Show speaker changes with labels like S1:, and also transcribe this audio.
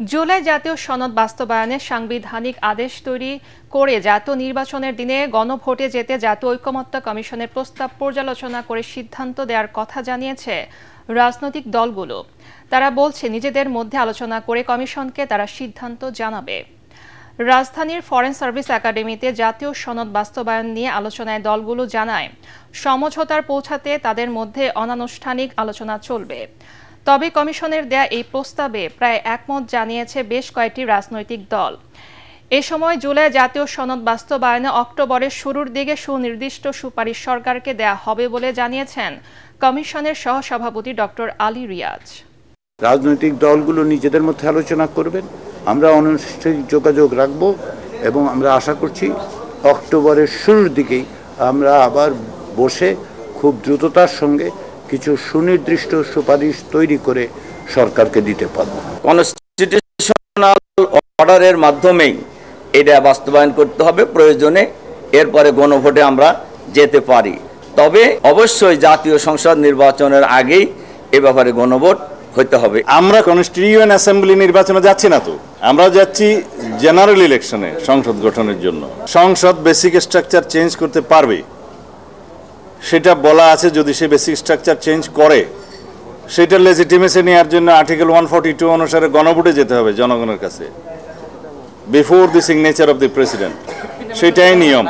S1: জুলাই জাতীয় সনদ বাস্তবায়নে সাংবিধানিক আদেশ তৈরি করে জাতীয় নির্বাচনের দিনে গণভোটে যেতে জাতীয় ঐকমত্য কমিশনের প্রস্তাব পর্যালোচনা করে সিদ্ধান্ত দেওয়ার কথা জানিয়েছে রাজনৈতিক দলগুলো। তারা বলছে নিজেদের মধ্যে আলোচনা করে কমিশনকে তারা সিদ্ধান্ত জানাবে। রাজধানীর ফরেন সার্ভিস একাডেমিতে জাতীয় সনদ বাস্তবায়ন নিয়ে আলোচনায় দলগুলো জানায় সমঝোতার পৌঁছাতে তাদের মধ্যে অনানুষ্ঠানিক আলোচনা চলবে। তবে কমিশনের দেয়া এই প্রস্তাবে প্রায় একমত জানিয়েছে বেশ কয়েকটি রাজনৈতিক দল। এ সময় জুলাই জাতীয় সনদ বাস্তবায়নে অক্টোবরের শুরুর দিকে সুনির্দিষ্ট সুপারিশ সরকারকে দেয়া হবে বলে জানিয়েছেন কমিশনের সহসভাপতি ডক্টর আলী রিয়াজ।
S2: রাজনৈতিক দলগুলো নিজেদের মধ্যে আলোচনা করবেন, আমরা অনানুষ্ঠানিক যোগাযোগ রাখব এবং আমরা আশা করছি অক্টোবরের শুরুর দিকেই আমরা আবার বসে খুব দ্রুততার সঙ্গে কিছু সুনির্দিষ্ট সুপারিশ তৈরি করে সরকারকে দিতে পারব।
S3: কনস্টিটিউশনাল অর্ডারের মাধ্যমেই এটা বাস্তবায়ন করতে হবে, প্রয়োজনে এরপরে গণভোটে আমরা যেতে পারি। তবে অবশ্যই জাতীয় সংসদ নির্বাচনের আগেই এ ব্যাপারে গণভোট হতে হবে।
S4: আমরা কনস্টিটিউয়েন্ট অ্যাসেম্বলি নির্বাচনে যাচ্ছি না, তো আমরা যাচ্ছি জেনারেল ইলেকশনে সংসদ গঠনের জন্য। সংসদ বেসিক স্ট্রাকচার চেঞ্জ করতে পারবে সেটা বলা আছে। যদি সে বেসিক স্ট্রাকচার চেঞ্জ করে সেটা লেজিটিমেসি নেওয়ার জন্য আর্টিকেল 142 অনুসারে গণভোটে যেতে হবে জনগণের কাছে, before the signature of the president. সেটাই নিয়ম।